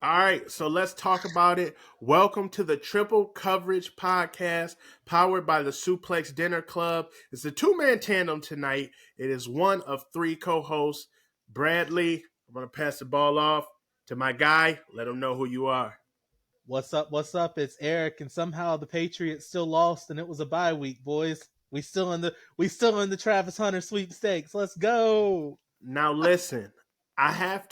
All right, so let's talk about it. Welcome to the Triple Coverage Podcast, powered by the Suplex Dinner Club. It's a two-man tandem tonight. It is one of three co-hosts. Bradley, I'm going to pass the ball off to my guy. Let him know who you are. What's up? What's up? It's Eric, and somehow the Patriots still lost, and it was a bye week, boys. We still in the Travis Hunter sweepstakes. Let's go. Now listen, I had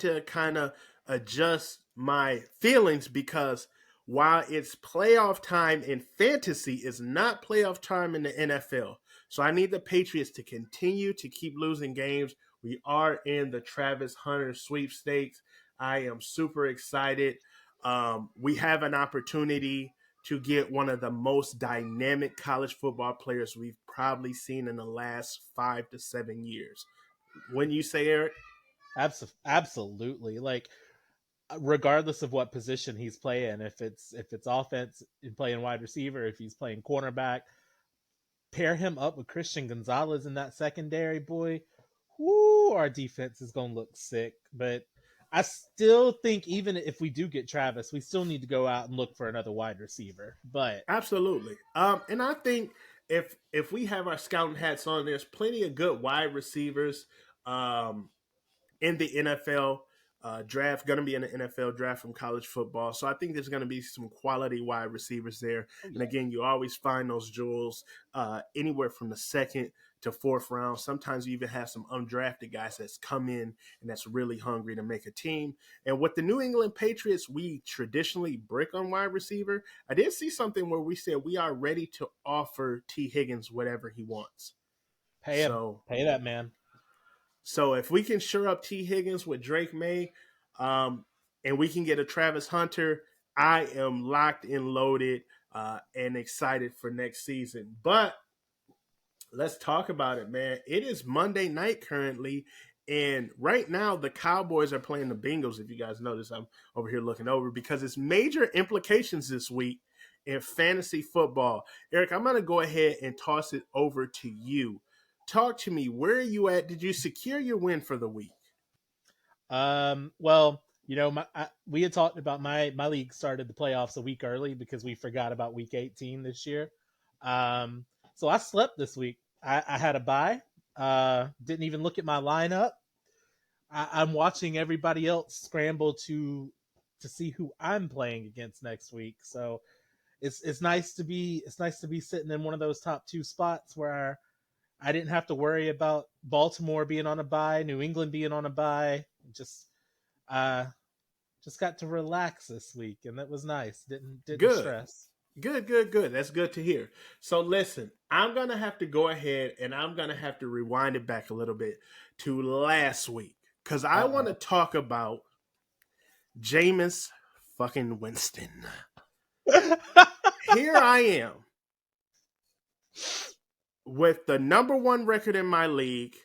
to kind of adjust my feelings because while it's playoff time in fantasy, it's not playoff time in the NFL. So I need the Patriots to continue to keep losing games. We are in the Travis Hunter sweepstakes. I am super excited. We have an opportunity to get one of the most dynamic college football players we've probably seen in the last 5 to 7 years. When you say, Eric? Absolutely. Like, regardless of what position he's playing, if it's offense and playing wide receiver, if he's playing cornerback, pair him up with Christian Gonzalez in that secondary, boy. Whoo, our defense is gonna look sick. But I still think even if we do get Travis, we still need to go out and look for another wide receiver. But Absolutely. And I think if we have our scouting hats on, there's plenty of good wide receivers in the NFL draft. Going to be in the NFL draft from college football, so I think there's going to be some quality wide receivers there. oh And yeah, again, you always find those jewels anywhere from the second to fourth round. Sometimes you even have some undrafted guys that's come in and that's really hungry to make a team. And with the New England Patriots, we traditionally brick on wide receiver. I did see something where we said we are ready to offer T. Higgins whatever he wants. pay him, So pay that man. so if we can shore up T. Higgins with Drake May, and we can get a Travis Hunter, I am locked and loaded and excited for next season. But let's talk about it, man. It is Monday night currently, and right now the Cowboys are playing the Bengals. If you guys notice, I'm over here looking over because it's major implications this week in fantasy football. Eric, I'm going to go ahead and toss it over to you. Talk to me. Where are you at? Did you secure your win for the week? Well, we had talked about my league started the playoffs a week early because we forgot about week 18 this year. So I slept this week. I had a bye. Didn't even look at my lineup. I'm watching everybody else scramble to see who I'm playing against next week. So it's nice to be sitting in one of those top two spots where I didn't have to worry about Baltimore being on a bye, New England being on a bye. Uh just got to relax this week, and that was nice. Didn't Good. stress. Good. That's good to hear. So listen, I'm going to have to go ahead and I'm going to have to rewind it back a little bit to last week because I want to Uh talk about Jameis fucking Winston. oh. Here I am with the number one record in my league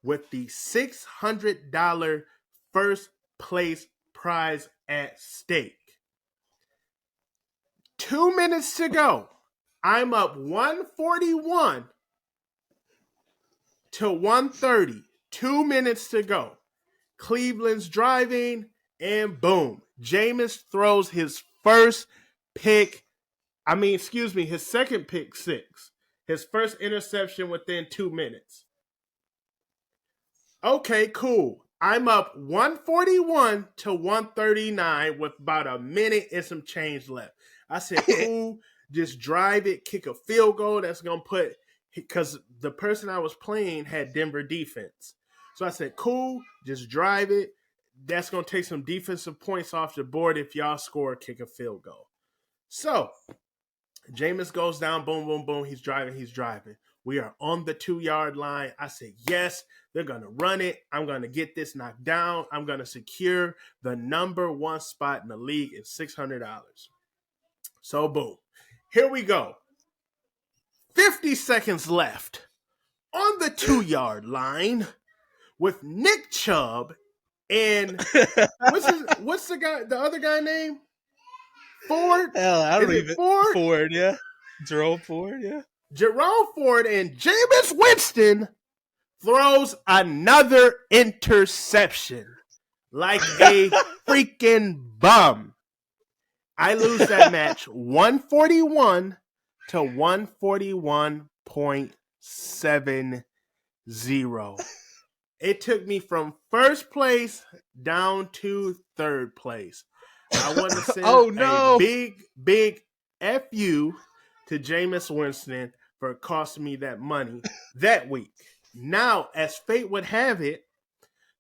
with the $600 first place prize at stake. 2 minutes to go. I'm up 141 to 130. 2 minutes to go. Cleveland's driving, and boom. Jameis throws his first pick. His second pick six. His first interception within 2 minutes. Okay, cool. I'm up 141 to 139 with about a minute and some change left. I said, cool, just drive it, kick a field goal. That's going to put, because the person I was playing had Denver defense. So I said, cool, just drive it. That's going to take some defensive points off the board if y'all score, kick a field goal. So Jameis goes down, boom, boom, boom. He's driving. We are on the 2-yard line. I said, yes, they're going to run it. I'm going to get this knocked down. I'm going to secure the number one spot in the league at $600. So, boom. Here we go. 50 seconds left on the 2-yard line with Nick Chubb and what's the other guy name? Ford? Hell, I don't even Ford? Ford, yeah. Jerome Ford, yeah. Jerome Ford and Jameis Winston throws another interception. like a freaking bum. I lose that match 141 to 141.70. It took me from first place down to third place. I want to send Oh a no! big FU to Jameis Winston for costing me that money that week. Now, as fate would have it,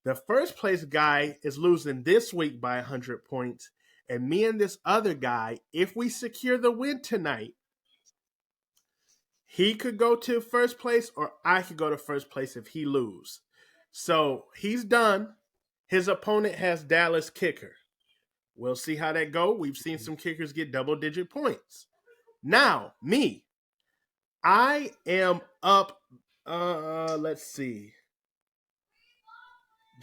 the first place guy is losing this week by 100 points. And me and this other guy, if we secure the win tonight, he could go to first place or I could go to first place if he lose. So he's done. His opponent has Dallas kicker. We'll see how that go. We've seen some kickers get double-digit points. Now, me. I am up, let's see.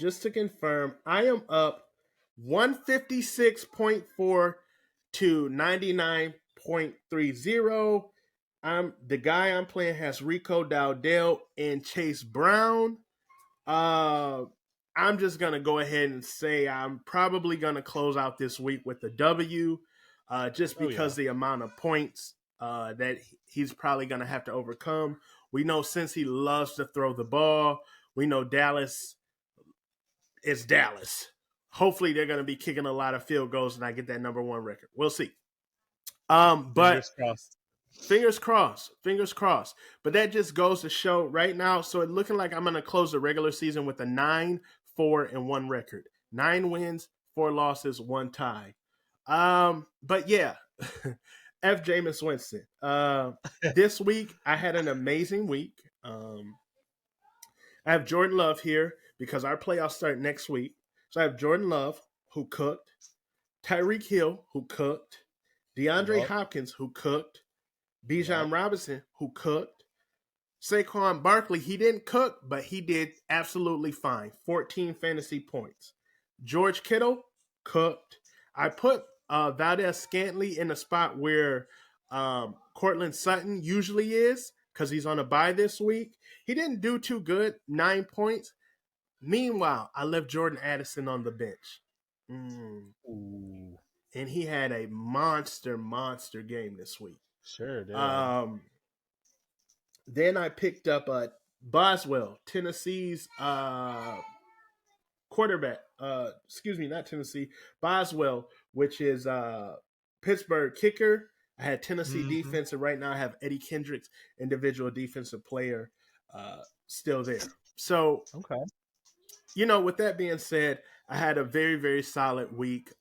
Just to confirm, I am up 156.4 to 99.30. The guy I'm playing has Rico Dowdell and Chase Brown. I'm just gonna go ahead and say I'm probably gonna close out this week with a W, just because the amount of points that he's probably gonna have to overcome. We know since he loves to throw the ball, we know Dallas is Dallas. Hopefully they're gonna be kicking a lot of field goals and I get that number 1 record. We'll see. But fingers crossed. But that just goes to show right now. So it's looking like I'm going to close the regular season with a 9-4-1 record. 9 wins, 4 losses, 1 tie. But yeah, F. Jameis Winston. This week, I had an amazing week. I have Jordan Love here because our playoffs start next week. So I have Jordan Love, who cooked. Tyreek Hill, who cooked. DeAndre Hopkins, who cooked. Bijan Robinson, who cooked. Saquon Barkley, he didn't cook, but he did absolutely fine. 14 fantasy points. George Kittle, cooked. I put Valdez Scantley in a spot where Cortland Sutton usually is because he's on a bye this week. He didn't do too good, 9 points. Meanwhile, I left Jordan Addison on the bench. Ooh. And he had a monster game this week. Sure did. Then I picked up Boswell, Tennessee's quarterback. Not Tennessee. Boswell, which is Pittsburgh kicker. I had Tennessee defense, and right now I have Eddie Kendricks, individual defensive player, still there. So, with that being said, I had a very, very solid week.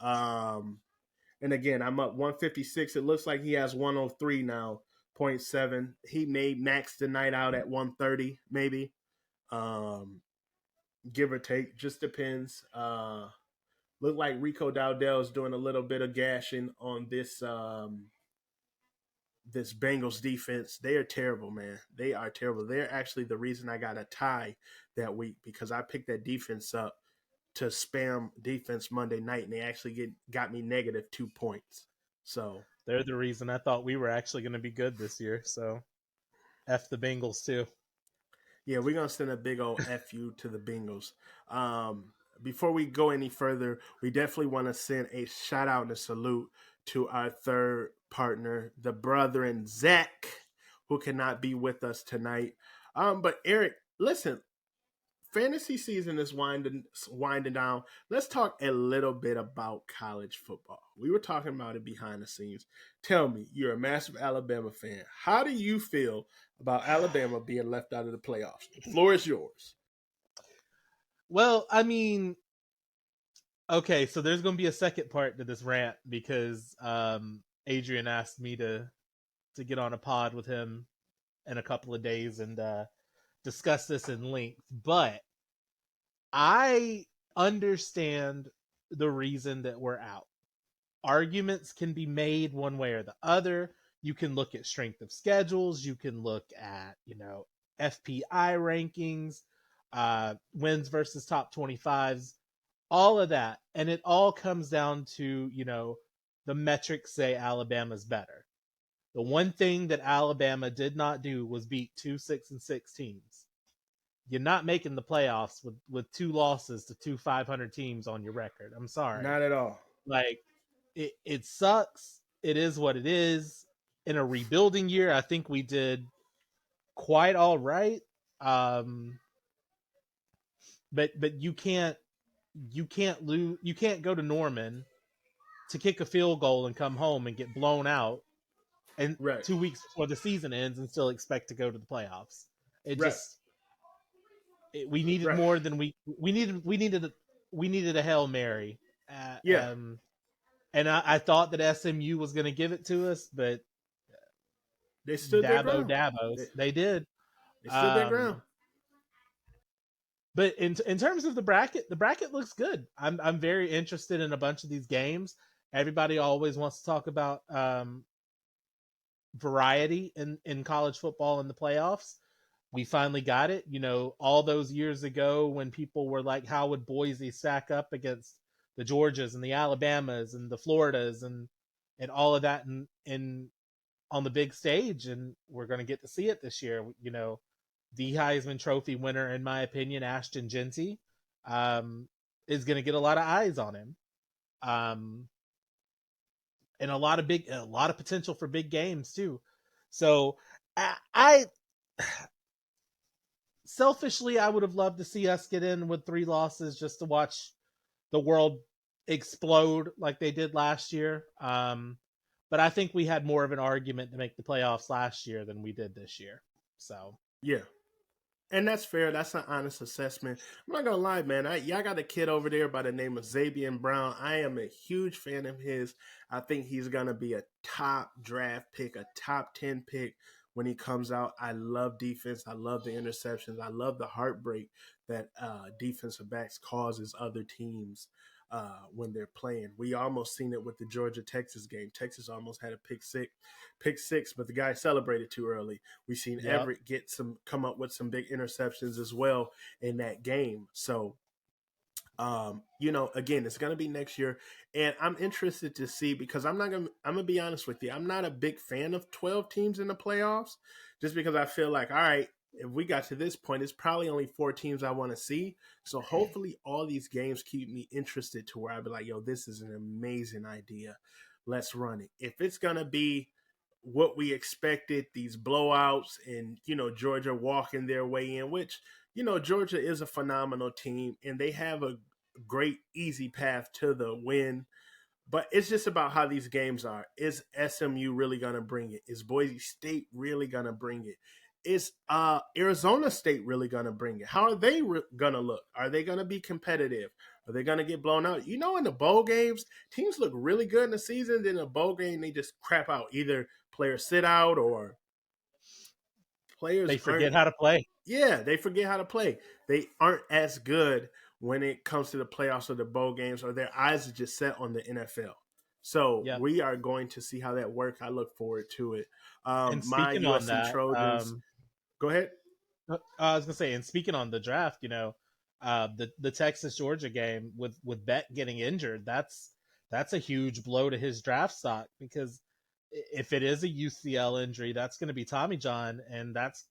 And again, I'm up 156. It looks like he has 103 now, 0.7. He may max the night out at 130, maybe. Give or take. Just depends. Look like Rico Dowdell is doing a little bit of gashing on this this Bengals defense. They are terrible, man. They are terrible. They're actually the reason I got a tie that week because I picked that defense up to spam defense Monday night, and they actually got me negative 2 points. So they're the reason I thought we were actually going to be good this year. So F the Bengals too. Yeah, we're going to send a big old FU to the Bengals. Before we go any further, we definitely want to send a shout out and a salute to our third partner, the brethren Zach, who cannot be with us tonight. But Eric, listen, fantasy season is winding down. Let's talk a little bit about college football. We were talking about it behind the scenes. Tell me, you're a massive Alabama fan. How do you feel about Alabama being left out of the playoffs? The floor is yours. Well, I mean, okay, so there's going to be a second part to this rant because Adrian asked me to get on a pod with him in a couple of days and discuss this in length, but I understand the reason that we're out. Arguments can be made one way or the other. You can look at strength of schedules. You can look at, FPI rankings, wins versus top 25s, all of that. And it all comes down to, the metrics say Alabama's better. The one thing that Alabama did not do was beat 2 6-6 teams. you're not making the playoffs with 2 losses to two 500 teams on your record. I'm sorry. Not at all. Like it sucks. It is what it is. In a rebuilding year, I think we did quite all right. Um, but you can't go to Norman to kick a field goal and come home and get blown out and Right. 2 weeks before the season ends and still expect to go to the playoffs. It Right. just we needed Right. more than we needed a Hail Mary. Yeah. And I thought that SMU was going to give it to us, but They stood their ground. Dabos, they did. They stood their ground. Um, but in terms of the bracket looks good. I'm very interested in a bunch of these games. Everybody always wants to talk about variety in college football in the playoffs. We finally got it. You know, all those years ago when people were like, how would Boise stack up against the Georgias and the Alabamas and the Floridas and all of that in on the big stage, and we're going to get to see it this year. You know, the Heisman Trophy winner, in my opinion, Ashton Genty, is going to get a lot of eyes on him, and a lot of potential for big games too. So, I selfishly, I would have loved to see us get in with 3 losses just to watch the world explode like they did last year. But I think we had more of an argument to make the playoffs last year than we did this year. So Yeah. And that's fair. That's an honest assessment. I'm not gonna lie, man. Y'all got a kid over there by the name of Xavier Brown. I am a huge fan of his. I think he's gonna be a top draft pick, a top 10 pick when he comes out. I love defense. I love the interceptions. I love the heartbreak that defensive backs causes other teams when they're playing. We almost seen it with the Georgia Texas game. Texas almost had a pick six, but the guy celebrated too early. We seen yep. Everett come up with some big interceptions as well in that game. So again, it's going to be next year, and I'm interested to see because I'm gonna be honest with you. I'm not a big fan of 12 teams in the playoffs, just because I feel like, all right, if we got to this point, it's probably only 4 teams I want to see. So hopefully, all these games keep me interested to where I'll be like, yo, this is an amazing idea. Let's run it. If it's gonna be what we expected, these blowouts, and Georgia walking their way in, which Georgia is a phenomenal team and they have a great easy path to the win, but it's just about how these games are. Is SMU really gonna bring it? Is Boise State really gonna bring it? Is Arizona State really gonna bring it? How are they gonna look? Are they gonna be competitive? Are they gonna get blown out? In the bowl games, teams look really good in the season. Then in a bowl game, they just crap out. Either players sit out or players They forget how to play. Yeah, they forget how to play. They aren't as good when it comes to the playoffs or the bowl games, or their eyes are just set on the NFL. So Yep. we are going to see how that works. I look forward to it. And My speaking on USC that, Trojans. Go ahead. I was gonna say, and speaking on the draft, the Texas Georgia game with Beck getting injured, that's a huge blow to his draft stock, because if it is a UCL injury, that's going to be Tommy John, and that's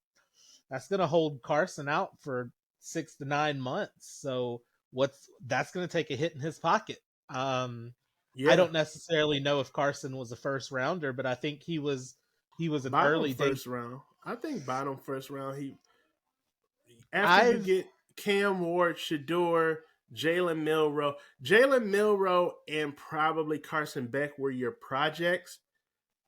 going to hold Carson out for 6 to 9 months. So that's going to take a hit in his pocket. I don't necessarily know if Carson was a first rounder, but I think he was an bottom early first round. I think bottom first round. After you get Cam Ward, Shador, Jalen Milroe, and probably Carson Beck were your projects.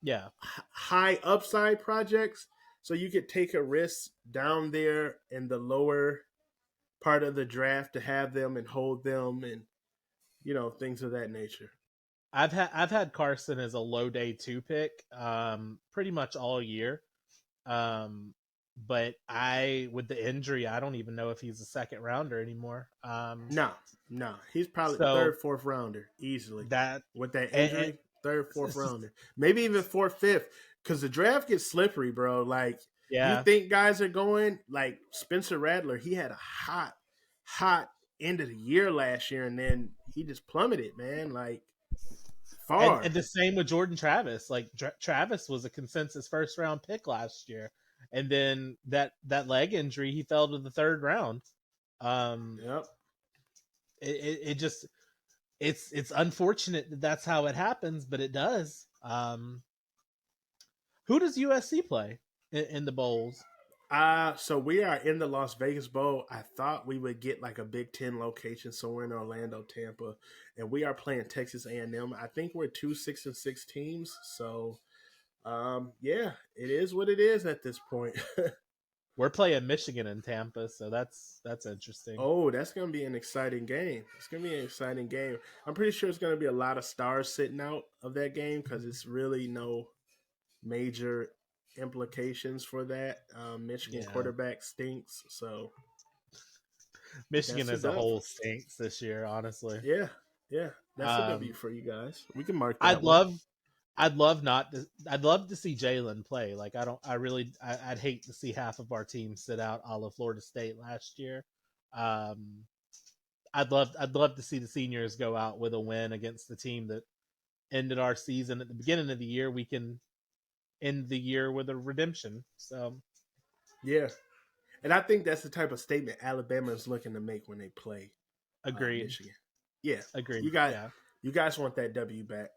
Yeah, high upside projects. So you could take a risk down there in the lower part of the draft to have them and hold them, and things of that nature. I've had Carson as a low day 2 pick, pretty much all year. But with the injury, I don't even know if he's a second rounder anymore. No, he's probably third, fourth rounder easily. That with that injury, third, fourth rounder, maybe even fourth, fifth, because the draft gets slippery, bro. Like, you think guys are going like Spencer Rattler? He had a hot end of the year last year, and then he just plummeted, man. Like, far. And the same with Jordan Travis. Like, Travis was a consensus first round pick last year, and then that leg injury, he fell to the third round. Um, Yep. it just it's unfortunate that that's how it happens, but it does. Who does USC play in the bowls? So we are in the Las Vegas Bowl. I thought we would get like a Big Ten location somewhere in Orlando, Tampa, and we are playing Texas A&M. I think we're 2 6-6 teams. So, yeah, it is what it is at this point. We're playing Michigan in Tampa, so that's interesting. Oh, that's gonna be an exciting game. It's gonna be an exciting game. I'm pretty sure it's gonna be a lot of stars sitting out of that game because it's really no major implications for that. Michigan Yeah, quarterback stinks, so Michigan that's a as a dub. whole stinks this year, honestly. Yeah, yeah, that's a W Um, for you guys. We can mark I'd that one. love, I'd love not to, I'd love to see Jalen play. Like I don't, I really, I'd hate to see half of our team sit out, a la Florida State last year. Um, I'd love to see the seniors go out with a win against the team that ended our season at the beginning of the year. We can end the year with a redemption. So Yeah, and I think that's the type of statement Alabama is looking to make when they play agreed, Michigan. Yeah, agreed. you got Yeah, you guys want that W back.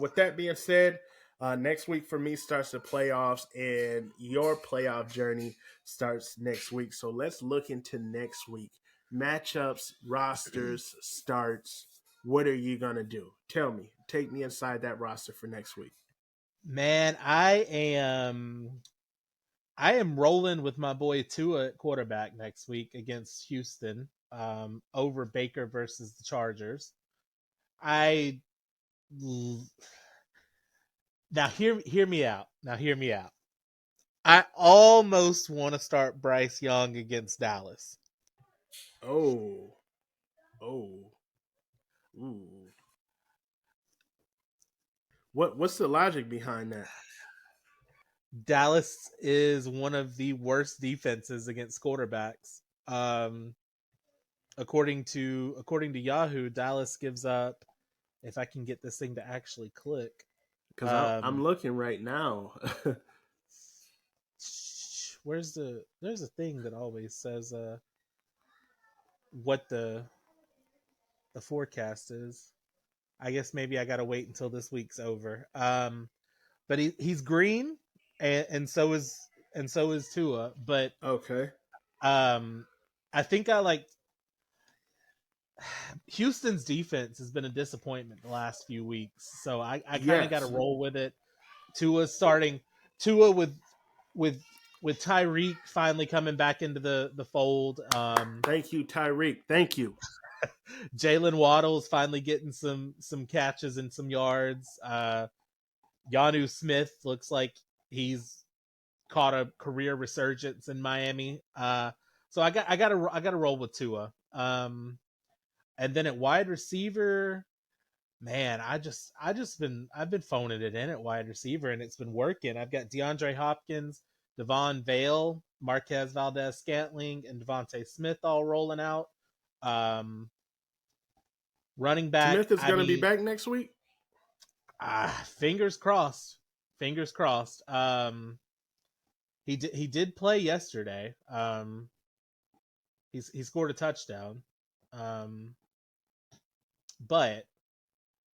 With that being said, next week for me starts the playoffs, and your playoff journey starts next week. So let's look into next week. Matchups, rosters, starts. What are you gonna do? Tell me. Take me inside that roster for next week. man, I am rolling with my boy Tua at quarterback next week against Houston, over Baker versus the Chargers. I now hear me out. Now hear me out. I almost want to start Bryce Young against Dallas. Oh, oh, ooh. What's the logic behind that? Dallas is one of the worst defenses against quarterbacks. According to Yahoo, Dallas gives up. If I can get this thing to actually click, Because I'm um, looking right now. there's a thing that always says what the forecast is. I guess maybe I gotta wait until this week's over. But he's green, and so is Tua. But Okay. um, I think I like Houston's defense has been a disappointment the last few weeks, so I kind of got to Yes. roll with it. Tua starting Tua with with Tyreek finally coming back into the fold. Thank you, Tyreek. Thank you. Jalen Waddle's finally getting some catches and some yards. Yanu Smith looks like he's caught a career resurgence in Miami. So I got to roll with Tua. And then at wide receiver, man, I've been phoning it in at wide receiver, and it's been working. I've got DeAndre Hopkins, Devon Vale, Marquez Valdez Scantling, and Devontae Smith all rolling out. Um, Running back, Smith is I going to be mean, back next week. fingers crossed. Fingers crossed. He did play yesterday. He scored a touchdown. Um, but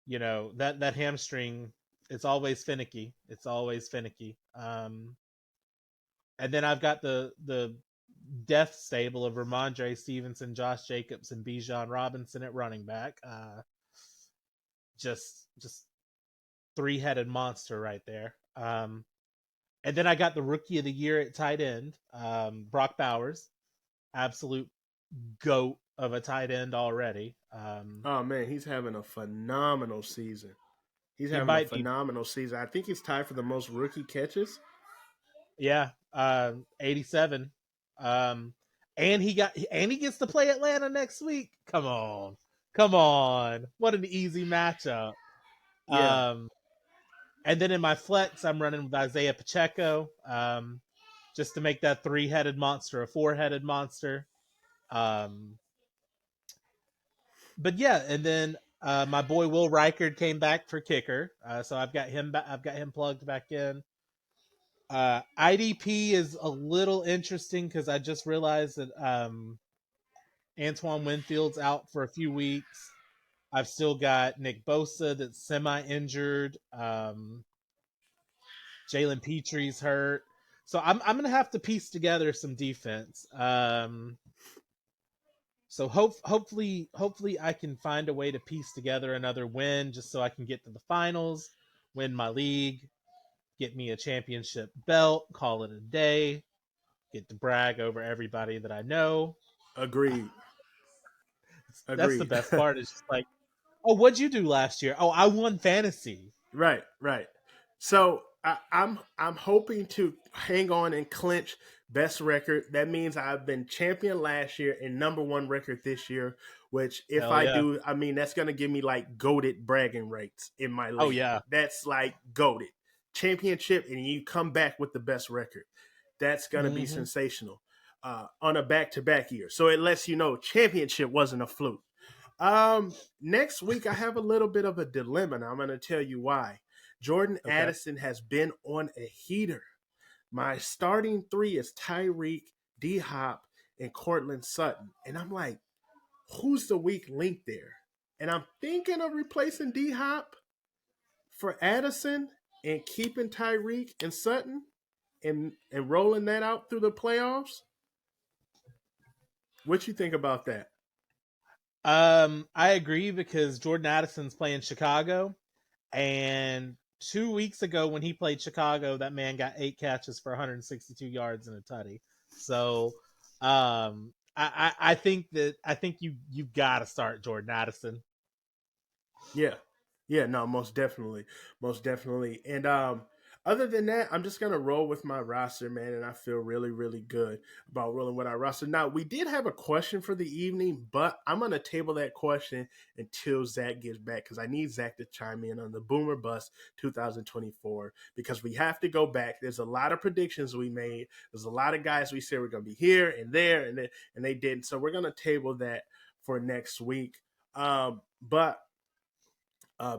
that hamstring, it's always finicky. It's always finicky. And then I've got the death stable of Ramondre Stevenson, Josh Jacobs, and Bijan Robinson at running back. Just three-headed monster right there. And then I got the rookie of the year at tight end, Brock Bowers, absolute goat of a tight end already. Oh man, he's having a phenomenal season. He's He having a might be, phenomenal season. I think he's tied for the most rookie catches. yeah, 87. Um, and he gets to play Atlanta next week. Come on, what an easy matchup. Yeah. Um, and then in my flex, I'm running with Isaiah Pacheco, just to make that three-headed monster a four-headed monster. Um, but yeah, and then my boy Will Reichard came back for kicker, so I've got him. I've got him plugged back in. IDP is a little interesting because I just realized that Antoine Winfield's out for a few weeks. I've still got Nick Bosa that's semi-injured. Jalen Petry's hurt, so I'm gonna have to piece together some defense. So hopefully I can find a way to piece together another win just so I can get to the finals, win my league, get me a championship belt, call it a day, get to brag over everybody that I know. Agreed. That's the Agreed. best part. Is just like, oh, what'd you do last year? Oh, I won fantasy. Right, right. So I'm hoping to hang on and clinch best record. That means I've been champion last year and number one record this year. Which, if Hell I yeah. do, I mean that's gonna give me like goated bragging rights in my Oh league. yeah. That's like goated championship, and you come back with the best record. That's gonna be Mm-hmm. sensational on a back to back year. So it lets you know championship wasn't a fluke. Next week I have a little bit of a dilemma, and I'm going to tell you why. Jordan Okay. Addison has been on a heater. My starting three is Tyreek, D Hop, and Cortland Sutton, and I'm like, who's the weak link there? And I'm thinking of replacing D Hop for Addison and keeping Tyreek and Sutton and rolling that out through the playoffs. What you think about that? I agree because Jordan Addison's playing Chicago, and 2 weeks ago when he played Chicago, that man got 8 catches for 162 yards and a tutty. So, I think you got to start Jordan Addison. Yeah. Yeah, no, most definitely. Most definitely. And other than that, I'm just gonna roll with my roster, man, and I feel really, really good about rolling with our roster. Now, we did have a question for the evening, but I'm gonna table that question until Zach gets back because I need Zach to chime in on the Boomer Bust 2024 because we have to go back. There's a lot of predictions we made. There's a lot of guys we said we're gonna be here and there, and they didn't. So we're gonna table that for next week. But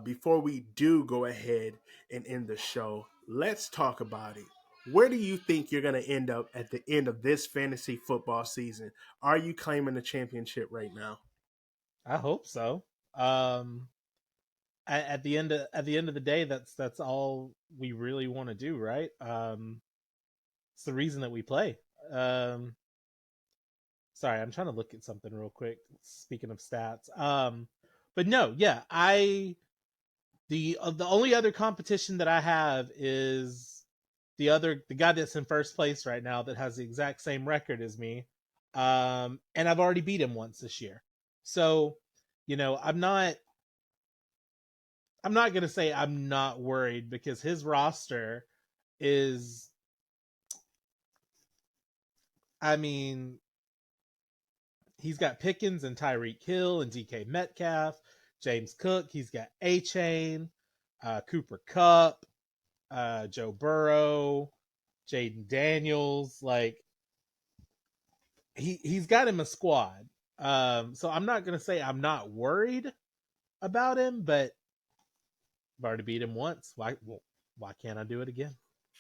before we do go ahead and end the show, let's talk about it. Where do you think you're going to end up at the end of this fantasy football season? Are you claiming the championship right now? I hope so. Um, at the end of the day, that's all we really want to do, right? It's the reason that we play. Um, Sorry, I'm trying to look at something real quick. Speaking of stats, but no, yeah, the only other competition that I have is the guy that's in first place right now that has the exact same record as me, and I've already beat him once this year. So, I'm not gonna say I'm not worried because his roster is, I mean, he's got Pickens and Tyreek Hill and DK Metcalf, James Cook. He's got A Chain, Cooper Cup, Joe Burrow, Jaden Daniels. Like he's got him a squad. So I'm not gonna say I'm not worried about him, but I've already beat him once. Why can't I do it again?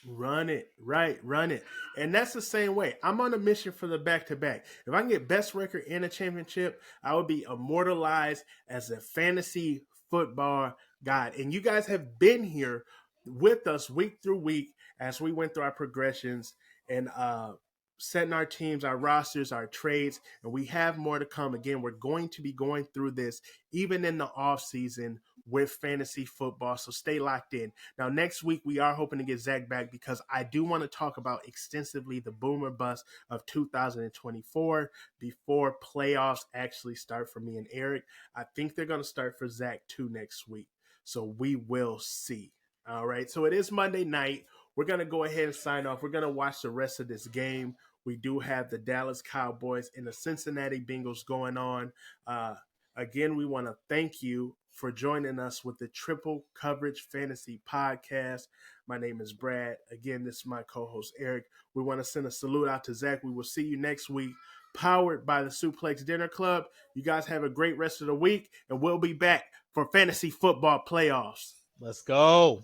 Run it, right, run it. And that's the same way. I'm on a mission for the back to back. If I can get best record in a championship, I will be immortalized as a fantasy football god. And you guys have been here with us week through week as we went through our progressions and setting our teams, our rosters, our trades, and we have more to come. Again, we're going to be going through this even in the off season with fantasy football. So stay locked in. Now, next week, we are hoping to get Zach back because I do want to talk about extensively the Boomer Bust of 2024 before playoffs actually start for me and Eric. I think they're going to start for Zach too next week. So we will see. All right. So it is Monday night. We're going to go ahead and sign off. We're going to watch the rest of this game. We do have the Dallas Cowboys and the Cincinnati Bengals going on. Again, we want to thank you for joining us with the Triple Coverage Fantasy Podcast. My name is Brad. Again, this is my co-host, Eric. We want to send a salute out to Zach. We will see you next week, powered by the Suplex Dinner Club. You guys have a great rest of the week, and we'll be back for fantasy football playoffs. Let's go.